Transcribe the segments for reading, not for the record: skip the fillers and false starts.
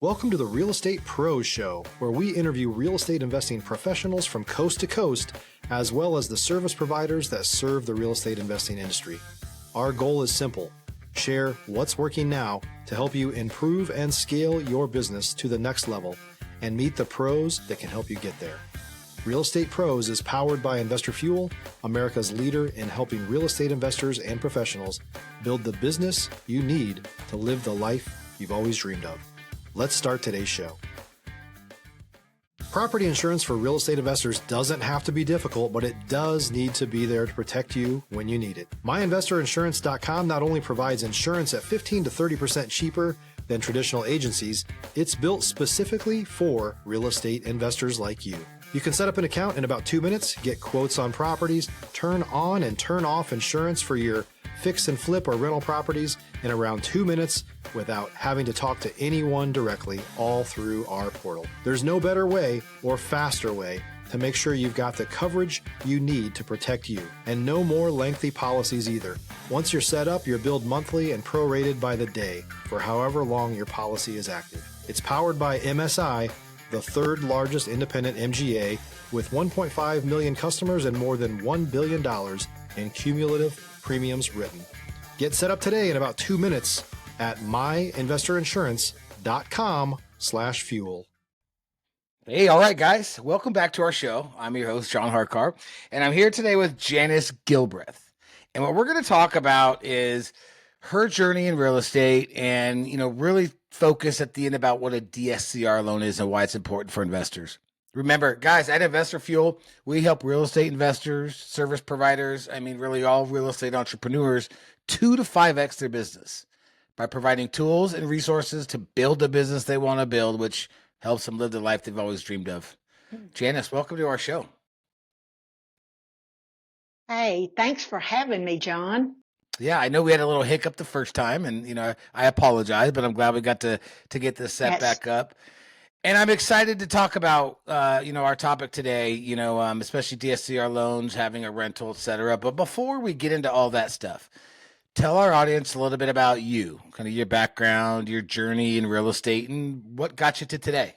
Welcome to the Real Estate Pros Show, where we interview real estate investing professionals from coast to coast, as well as the service providers that serve the real estate investing industry. Our goal is simple: share what's working now to help you improve and scale your business to the next level and meet the pros that can help you get there. Real Estate Pros is powered by Investor Fuel, America's leader in helping real estate investors and professionals build the business you need to live the life you've always dreamed of. Let's start today's show. Property insurance for real estate investors doesn't have to be difficult, but it does need to be there to protect you when you need it. MyInvestorInsurance.com not only provides insurance at 15 to 30% cheaper than traditional agencies, it's built specifically for real estate investors like you. You can set up an account in about 2 minutes, get quotes on properties, turn on and turn off insurance for your fix and flip or rental properties in around 2 minutes without having to talk to anyone directly, all through our portal. There's no better way or faster way to make sure you've got the coverage you need to protect you, and no more lengthy policies either. Once you're set up, you're billed monthly and prorated by the day for however long your policy is active. It's powered by MSI, the third largest independent MGA, with 1.5 million customers and more than $1 billion in cumulative premiums written. Get set up today in about 2 minutes at myinvestorinsurance.com/fuel. Hey, all right, guys. Welcome back to our show. I'm your host, John Harcar, and I'm here today with Janice Gilbreath. And what we're going to talk about is her journey in real estate and, really focus at the end about what a DSCR loan is and why it's important for investors. Remember, guys, at Investor Fuel, we help real estate investors, service providers, really all real estate entrepreneurs 2 to 5x their business by providing tools and resources to build the business they want to build, which helps them live the life they've always dreamed of. Janice, welcome to our show. Hey, thanks for having me, John. Yeah, I know we had a little hiccup the first time, and, I apologize, but I'm glad we got to get this set back up. And I'm excited to talk about, our topic today, especially DSCR loans, having a rental, et cetera. But before we get into all that stuff, tell our audience a little bit about you, kind of your background, your journey in real estate, and what got you to today.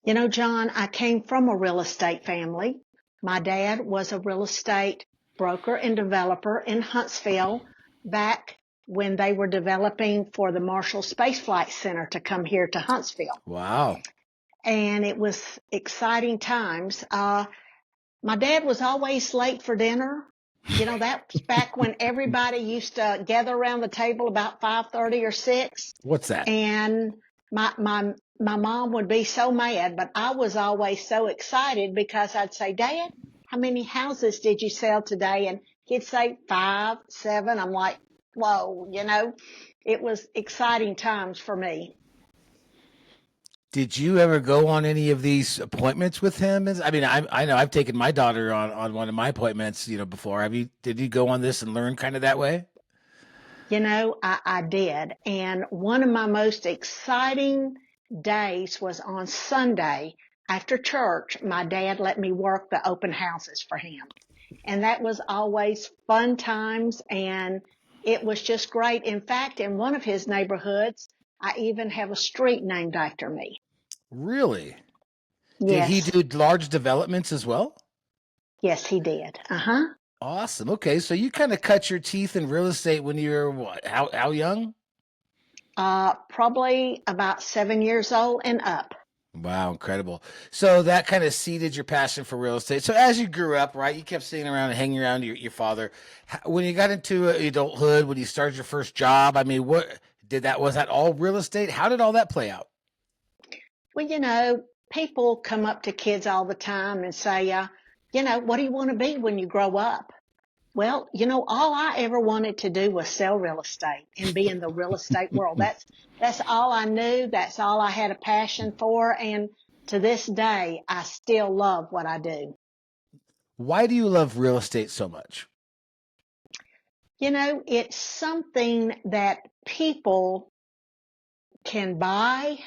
John, I came from a real estate family. My dad was a real estate broker and developer in Huntsville back when they were developing for the Marshall Space Flight Center to come here to Huntsville. Wow. And it was exciting times. My dad was always late for dinner. That's back when everybody used to gather around the table about 5:30 or 6. What's that? And my mom would be so mad, but I was always so excited because I'd say, Dad, how many houses did you sell today? And he'd say 5, 7. I'm like, whoa, it was exciting times for me. Did you ever go on any of these appointments with him? I know I've taken my daughter on one of my appointments, before. Did you go on this and learn kind of that way? I did. And one of my most exciting days was on Sunday after church. My dad let me work the open houses for him. And that was always fun times, and it was just great. In fact, in one of his neighborhoods, I even have a street named after me. Really? Yes. Did he do large developments as well? Yes, he did. Uh-huh. Awesome. Okay, so you kind of cut your teeth in real estate when you were what? How young? Probably about 7 years old and up. Wow, incredible. So that kind of seeded your passion for real estate. So as you grew up, right, you kept sitting around and hanging around your father. When you got into adulthood, when you started your first job, was that all real estate? How did all that play out? Well, people come up to kids all the time and say, what do you want to be when you grow up? Well, all I ever wanted to do was sell real estate and be in the real estate world. That's all I knew. That's all I had a passion for. And to this day, I still love what I do. Why do you love real estate so much? It's something that people can buy.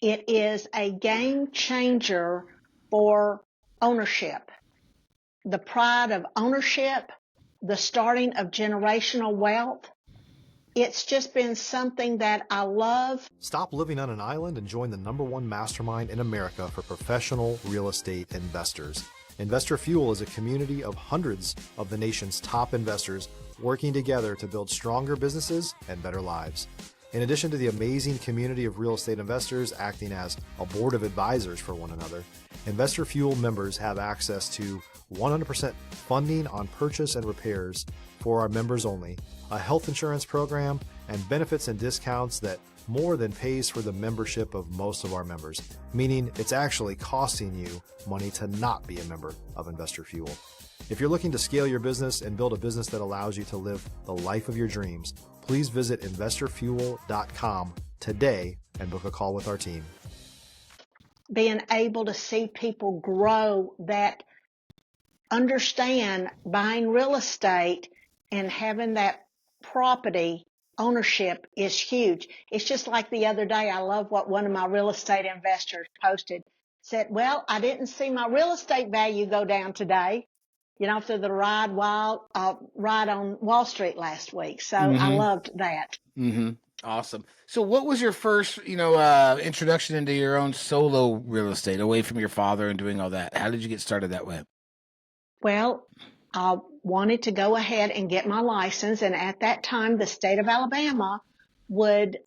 It is a game changer for ownership. The pride of ownership, the starting of generational wealth. It's just been something that I love. Stop living on an island and join the #1 mastermind in America for professional real estate investors. Investor Fuel is a community of hundreds of the nation's top investors working together to build stronger businesses and better lives. In addition to the amazing community of real estate investors acting as a board of advisors for one another, Investor Fuel members have access to 100% funding on purchase and repairs for our members only, a health insurance program, and benefits and discounts that more than pays for the membership of most of our members, meaning it's actually costing you money to not be a member of Investor Fuel. If you're looking to scale your business and build a business that allows you to live the life of your dreams, please visit investorfuel.com today and book a call with our team. Being able to see people grow that understand buying real estate and having that property ownership is huge. It's just like the other day, I love what one of my real estate investors posted. Said, well, I didn't see my real estate value go down today, after the ride on Wall Street last week. So I loved that. Awesome. So what was your first, introduction into your own solo real estate away from your father and doing all that? How did you get started that way? Well, I wanted to go ahead and get my license. And at that time, the state of Alabama would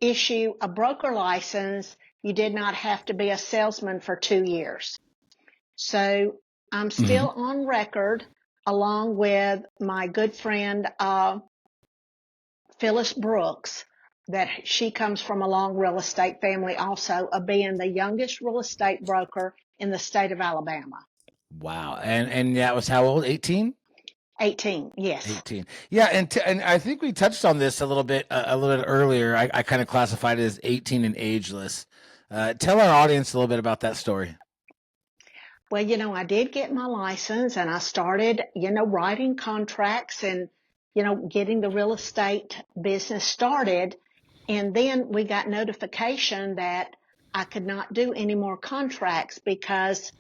issue a broker license. You did not have to be a salesman for 2 years. So I'm still on record, along with my good friend, Phyllis Brooks, that she comes from a long real estate family also, of being the youngest real estate broker in the state of Alabama. Wow. And that was how old? 18? 18, yes. 18. Yeah, and I think we touched on this a little bit earlier. I kind of classified it as 18 and ageless. Tell our audience a little bit about that story. Well, I did get my license and I started, writing contracts and, getting the real estate business started. And then we got notification that I could not do any more contracts because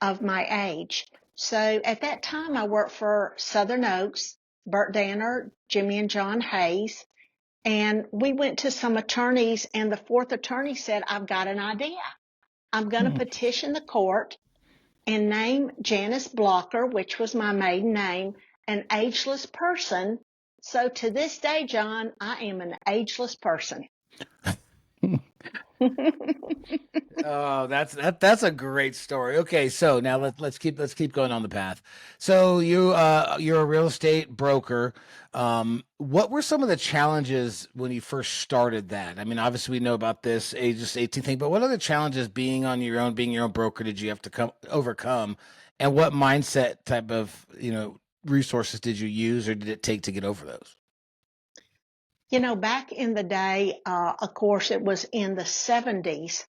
of my age. So at that time, I worked for Southern Oaks, Burt Danner, Jimmy and John Hayes, and we went to some attorneys, and the fourth attorney said, I've got an idea. I'm going to petition the court and name Janice Blocker, which was my maiden name, an ageless person. So to this day, John, I am an ageless person. Oh, that's a great story. Okay, so now let's keep going on the path. So you're a real estate broker. What were some of the challenges when you first started that? I mean, obviously we know about this ages 18 thing, but what other challenges being your own broker did you have to overcome, and what mindset type of resources did you use or did it take to get over those? Back in the day, of course, it was in the 70s.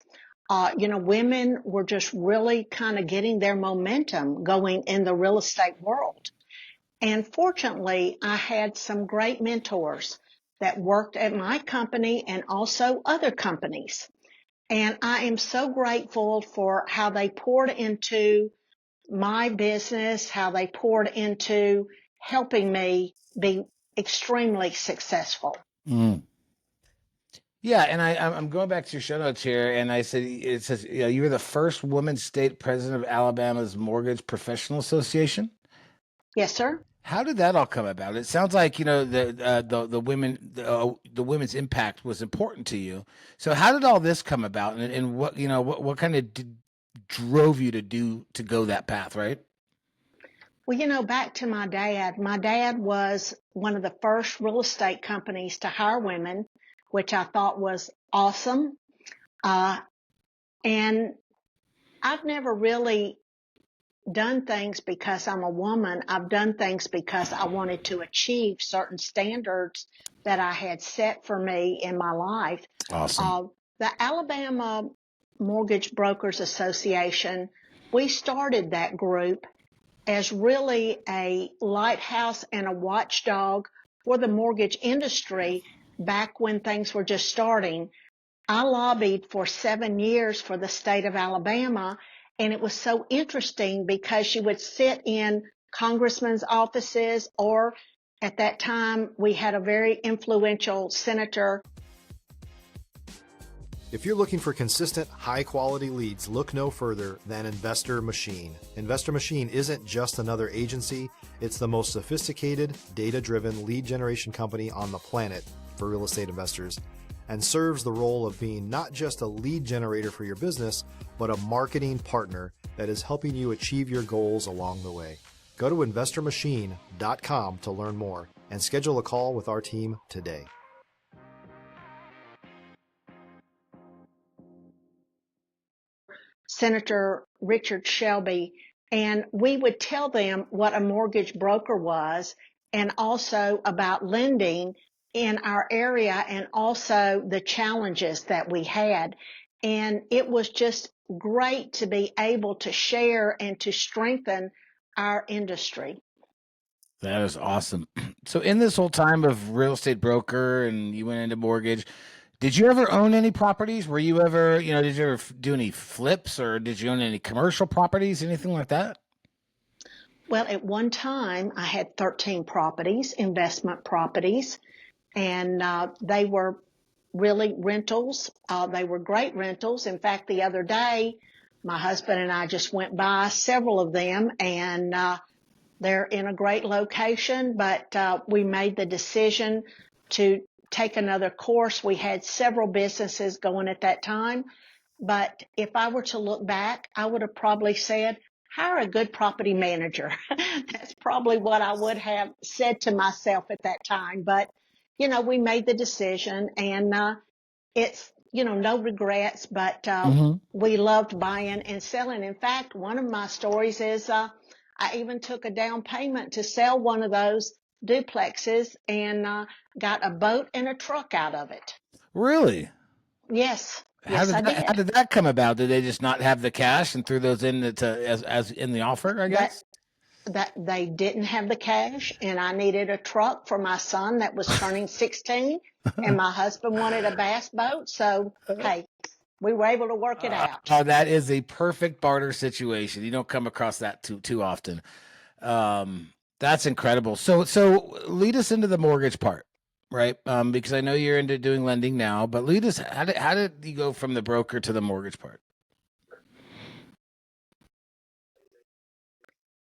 Women were just really kind of getting their momentum going in the real estate world. And fortunately, I had some great mentors that worked at my company and also other companies. And I am so grateful for how they poured into my business, how they poured into helping me be extremely successful. Yeah, and I'm going back to your show notes here, and it says you were the first woman state president of Alabama's Mortgage Professional Association. Yes, sir. How did that all come about? It sounds like the women's impact was important to you. So how did all this come about, and what kind of drove you to go that path, right? Well, back to my dad. My dad was one of the first real estate companies to hire women, which I thought was awesome. And I've never really done things because I'm a woman. I've done things because I wanted to achieve certain standards that I had set for me in my life. Awesome. The Alabama Mortgage Brokers Association, we started that group as really a lighthouse and a watchdog for the mortgage industry back when things were just starting. I lobbied for 7 years for the state of Alabama, and it was so interesting because you would sit in congressmen's offices or At that time, we had a very influential senator. If you're looking for consistent, high-quality leads, look no further than Investor Machine. Investor Machine isn't just another agency. It's the most sophisticated, data-driven lead generation company on the planet for real estate investors, and serves the role of being not just a lead generator for your business, but a marketing partner that is helping you achieve your goals along the way. Go to investormachine.com to learn more and schedule a call with our team today. Senator Richard Shelby, and we would tell them what a mortgage broker was and also about lending in our area and also the challenges that we had. And it was just great to be able to share and to strengthen our industry. That is awesome. So in this whole time of real estate broker and you went into mortgage, did you ever own any properties? Were you ever, did you ever do any flips or did you own any commercial properties, anything like that? Well, at one time, I had 13 properties, investment properties, and they were really rentals. They were great rentals. In fact, the other day, my husband and I just went by several of them, and they're in a great location, but we made the decision to take another course. We had several businesses going at that time, but if I were to look back, I would have probably said, hire a good property manager. That's probably what I would have said to myself at that time. But, we made the decision, and it's, no regrets, but we loved buying and selling. In fact, one of my stories is I even took a down payment to sell one of those duplexes and got a boat and a truck out of it. Really? Yes. How did that come about? Did they just not have the cash and threw those in as in the offer, I guess? That they didn't have the cash, and I needed a truck for my son that was turning 16, and my husband wanted a bass boat. So, hey, we were able to work it out. Oh, that is a perfect barter situation. You don't come across that too often. That's incredible. So lead us into the mortgage part, right? Because I know you're into doing lending now, but lead us. How did you go from the broker to the mortgage part?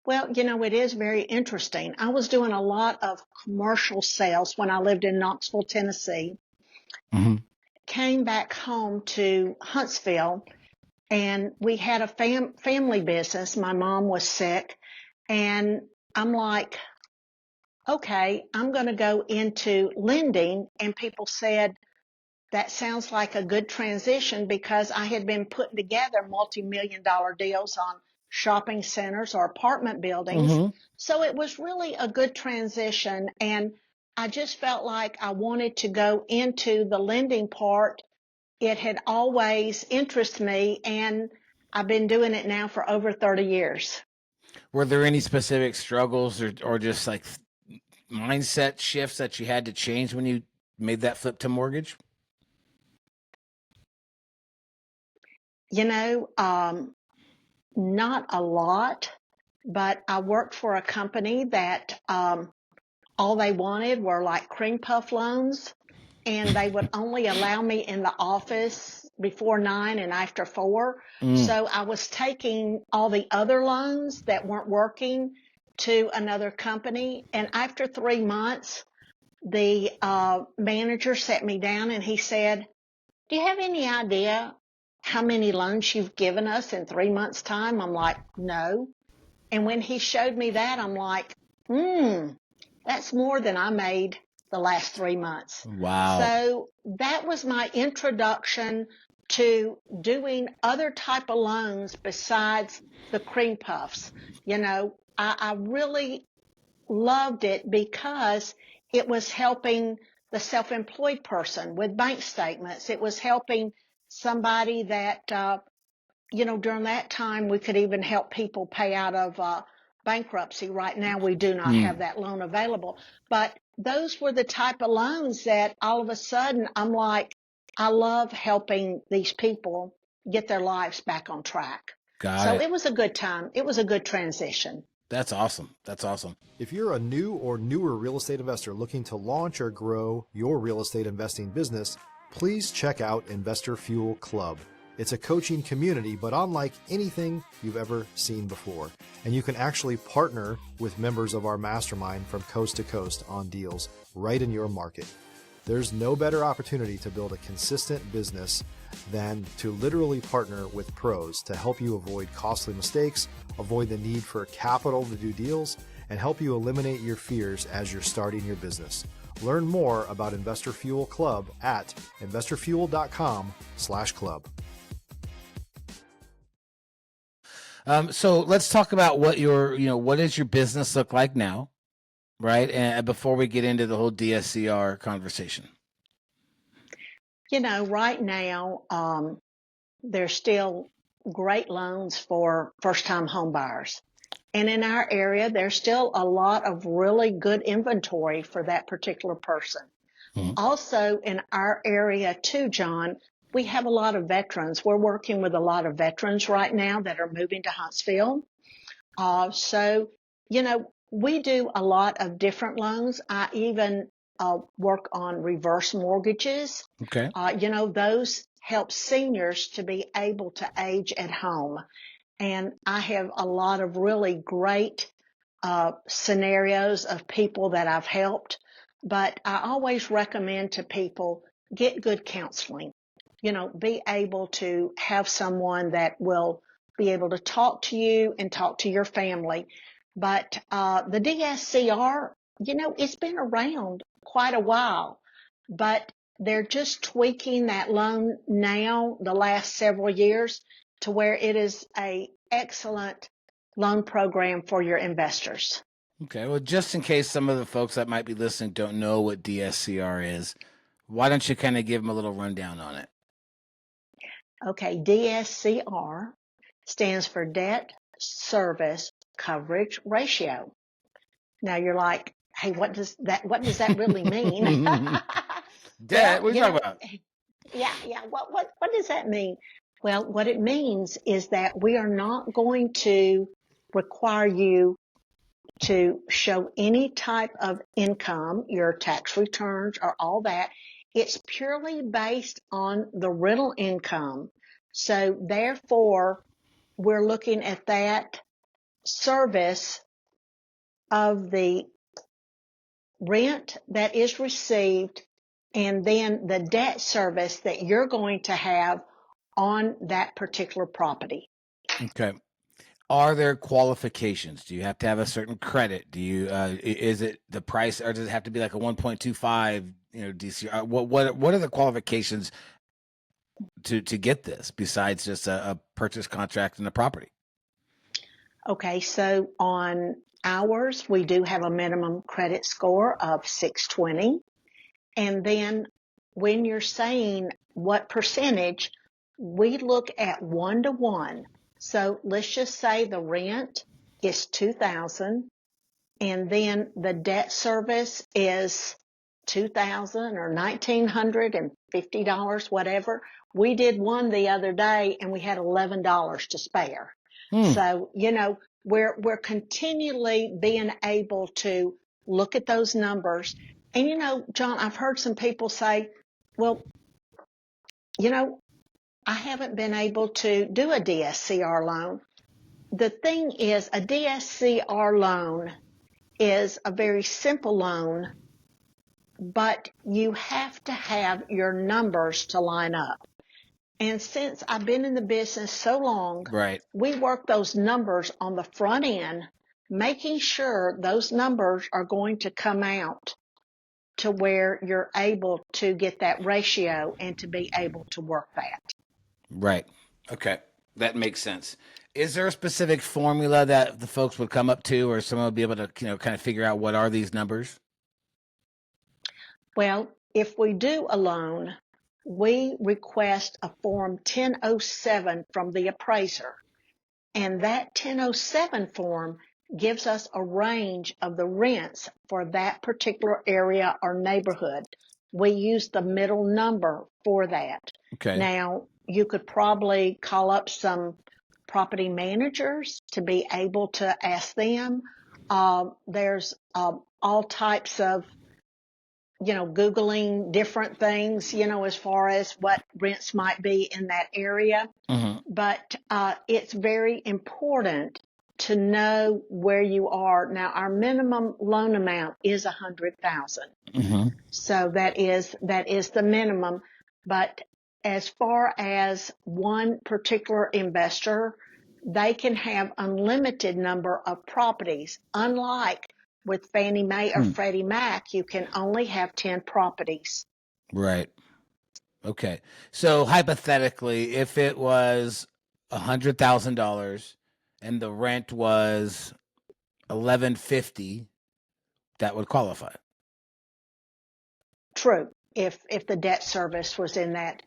Well, it is very interesting. I was doing a lot of commercial sales when I lived in Knoxville, Tennessee. Mm-hmm. Came back home to Huntsville, and we had a family business. My mom was sick, and I'm like, okay, I'm going to go into lending. And people said, that sounds like a good transition, because I had been putting together multi-million-dollar deals on shopping centers or apartment buildings. Mm-hmm. So it was really a good transition. And I just felt like I wanted to go into the lending part. It had always interested me, and I've been doing it now for over 30 years. Were there any specific struggles or just like mindset shifts that you had to change when you made that flip to mortgage? Not a lot, but I worked for a company that all they wanted were like cream puff loans, and they would only allow me in the office before 9 and after 4. So I was taking all the other loans that weren't working to another company. And after 3 months, the manager sat me down and he said, do you have any idea how many loans you've given us in 3 months' time? I'm like, no. And when he showed me that, I'm like, that's more than I made the last 3 months. Wow. So that was my introduction to doing other type of loans besides the cream puffs. I really loved it because it was helping the self-employed person with bank statements. It was helping somebody that, during that time we could even help people pay out of bankruptcy. Right now we do not have that loan available. But those were the type of loans that all of a sudden I'm like, I love helping these people get their lives back on track. So it was a good time. It was a good transition. That's awesome. That's awesome. If you're a new or newer real estate investor looking to launch or grow your real estate investing business, please check out Investor Fuel Club. It's a coaching community, but unlike anything you've ever seen before. And you can actually partner with members of our mastermind from coast to coast on deals right in your market. There's no better opportunity to build a consistent business than to literally partner with pros to help you avoid costly mistakes, avoid the need for capital to do deals, and help you eliminate your fears as you're starting your business. Learn more about Investor Fuel Club at investorfuel.com/club. So let's talk about what what does your business look like now, right? And before we get into the whole DSCR conversation. Right now, there's still great loans for first-time home buyers. And in our area, there's still a lot of really good inventory for that particular person. Mm-hmm. Also, in our area too, John, we have a lot of veterans. We're working with a lot of veterans right now that are moving to Huntsville. We do a lot of different loans. I even work on reverse mortgages. Okay. Those help seniors to be able to age at home. And I have a lot of really great scenarios of people that I've helped. But I always recommend to people, get good counseling. Be able to have someone that will be able to talk to you and talk to your family. But the DSCR, it's been around quite a while, but they're just tweaking that loan now the last several years to where it is a excellent loan program for your investors. Okay. Well, just in case some of the folks that might be listening don't know what DSCR is, why don't you kind of give them a little rundown on it? Okay. DSCR stands for Debt Service Coverage Ratio. Now you're like, hey, what does that really mean? Debt, what are you talking about? Yeah. What does that mean? Well, what it means is that we are not going to require you to show any type of income, your tax returns or all that. It's purely based on the rental income. So therefore, we're looking at that service of the rent that is received and then the debt service that you're going to have on that particular property. Okay. Are there qualifications? Do you have to have a certain credit? Do you is it the price, or does it have to be like a 1.25 DCR? What are the qualifications to get this besides just a purchase contract and a property? Okay, so on ours, we do have a minimum credit score of 620. And then when you're saying what percentage, we look at 1-to-1. So let's just say the rent is $2,000 and then the debt service is $2,000 or $1,950, whatever. We did one the other day and we had $11 to spare. So, we're continually being able to look at those numbers. And, John, I've heard some people say, well, I haven't been able to do a DSCR loan. The thing is, a DSCR loan is a very simple loan, but you have to have your numbers to line up. And since I've been in the business so long, right, we work those numbers on the front end, making sure those numbers are going to come out to where you're able to get that ratio and to be able to work that. Right. Okay. That makes sense. Is there a specific formula that the folks would come up to, or someone would be able to, kind of figure out what are these numbers? Well, if we do a loan, we request a Form 1007 from the appraiser. And that 1007 form gives us a range of the rents for that particular area or neighborhood. We use the middle number for that. Okay. Now, you could probably call up some property managers to be able to ask them. There's all types of, Googling different things, as far as what rents might be in that area. Mm-hmm. But it's very important to know where you are. Now, our minimum loan amount is $100,000. Mm-hmm. So that is the minimum. But as far as one particular investor, they can have unlimited number of properties. Unlike with Fannie Mae or Freddie Mac, you can only have 10 properties. Right. Okay. So hypothetically, if it was $100,000 and the rent was $11.50, that would qualify. True. If the debt service was in that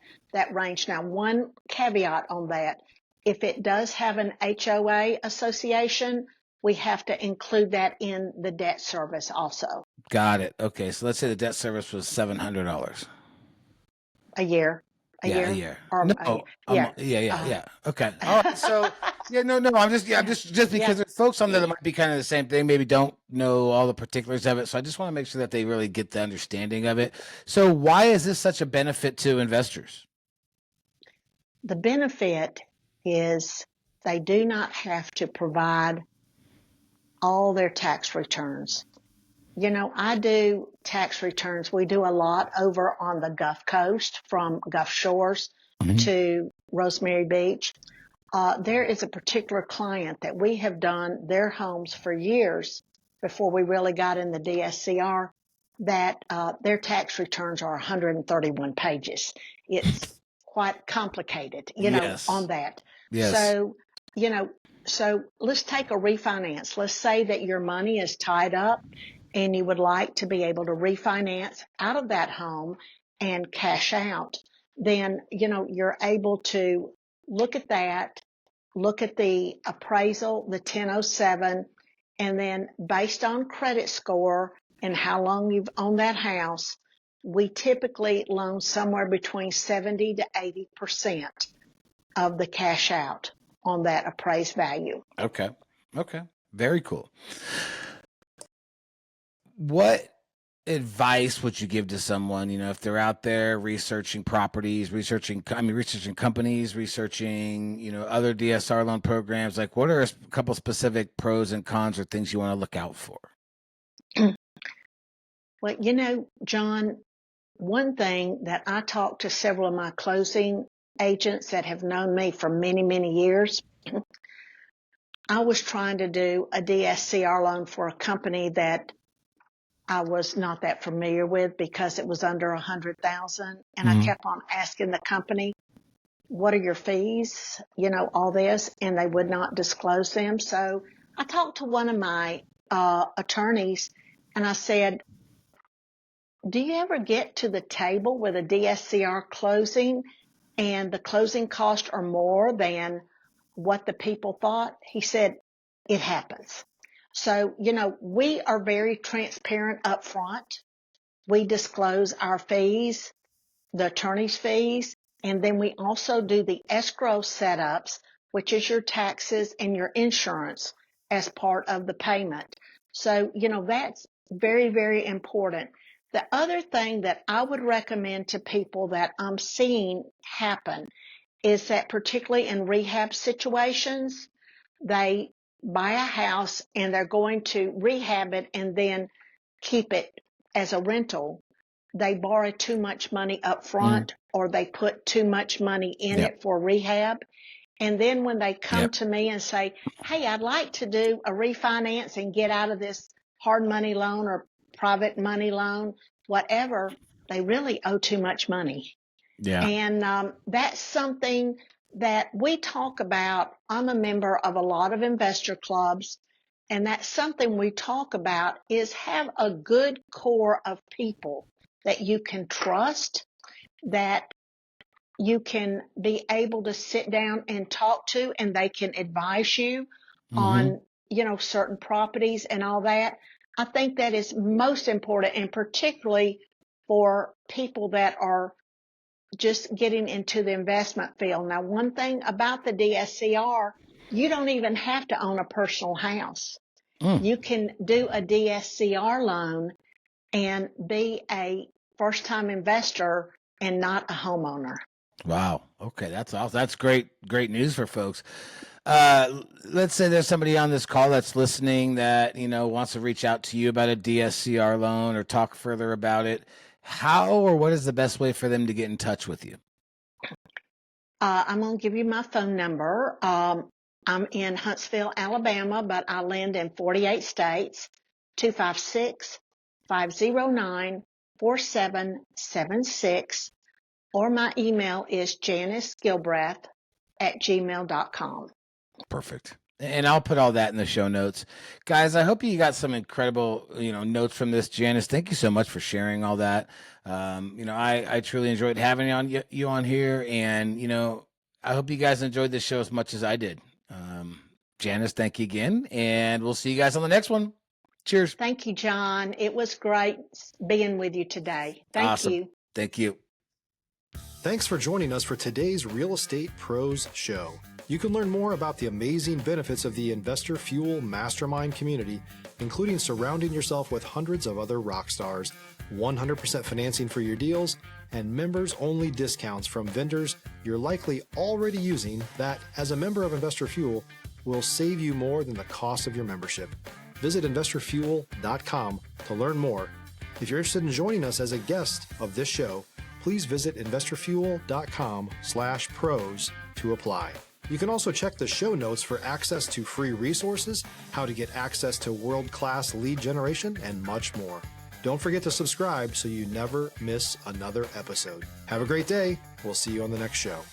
range. Now, one caveat on that, if it does have an HOA association, we have to include that in the debt service also. Got it. Okay. So let's say the debt service was $700 a year. A year. Or Yeah. Okay. All right. So I'm just because there's folks on there that might be kind of the same thing, maybe don't know all the particulars of it. So I just want to make sure that they really get the understanding of it. So why is this such a benefit to investors? The benefit is they do not have to provide all their tax returns. I do tax returns. We do a lot over on the Gulf Coast, from Gulf Shores to Rosemary Beach. There is a particular client that we have done their homes for years before we really got in the DSCR, that their tax returns are 131 pages. It's quite complicated, on that. Yes. So let's take a refinance. Let's say that your money is tied up and you would like to be able to refinance out of that home and cash out. Then, you're able to look at that, look at the appraisal, the 1007, and then based on credit score and how long you've owned that house, we typically loan somewhere between 70 to 80% of the cash out on that appraised value. Okay. Very cool. What advice would you give to someone, if they're out there researching properties, researching companies, researching, other DSR loan programs? Like, what are a couple specific pros and cons or things you want to look out for? Well, John, one thing that I talked to several of my closing agents that have known me for many, many years, I was trying to do a DSCR loan for a company that I was not that familiar with because it was under 100,000. And I kept on asking the company, what are your fees? All this, and they would not disclose them. So I talked to one of my attorneys and I said, do you ever get to the table with a DSCR closing and the closing costs are more than what the people thought? He said, it happens. So, we are very transparent up front. We disclose our fees, the attorney's fees, and then we also do the escrow setups, which is your taxes and your insurance as part of the payment. So, that's very, very important. The other thing that I would recommend to people that I'm seeing happen is that particularly in rehab situations, they buy a house and they're going to rehab it and then keep it as a rental. They borrow too much money up front or they put too much money in it for rehab. And then when they come to me and say, hey, I'd like to do a refinance and get out of this hard money loan or private money loan, whatever, they really owe too much money. Yeah. And that's something that we talk about. I'm a member of a lot of investor clubs, and that's something we talk about is have a good core of people that you can trust, that you can be able to sit down and talk to, and they can advise you on, certain properties and all that. I think that is most important, and particularly for people that are just getting into the investment field. Now, one thing about the DSCR, You don't even have to own a personal house. Mm. You can do a DSCR loan and be a first-time investor and not a homeowner. Wow. Okay, that's awesome. That's great news for folks. Let's say there's somebody on this call that's listening that, wants to reach out to you about a DSCR loan or talk further about it. How or what is the best way for them to get in touch with you? I'm going to give you my phone number. I'm in Huntsville, Alabama, but I lend in 48 states, 256-509-4776, or my email is janicegilbreath@gmail.com. Perfect. And I'll put all that in the show notes. Guys, I hope you got some incredible, notes from this. Janice, thank you so much for sharing all that. I truly enjoyed having you on here. And, I hope you guys enjoyed this show as much as I did. Janice, thank you again. And we'll see you guys on the next one. Cheers. Thank you, John. It was great being with you today. Thank Awesome. you. Thank you. Thanks for joining us for today's Real Estate Pros Show. You can learn more about the amazing benefits of the Investor Fuel Mastermind community, including surrounding yourself with hundreds of other rock stars, 100% financing for your deals, and members-only discounts from vendors you're likely already using that, as a member of Investor Fuel, will save you more than the cost of your membership. Visit investorfuel.com to learn more. If you're interested in joining us as a guest of this show, please visit investorfuel.com/pros to apply. You can also check the show notes for access to free resources, how to get access to world-class lead generation, and much more. Don't forget to subscribe so you never miss another episode. Have a great day. We'll see you on the next show.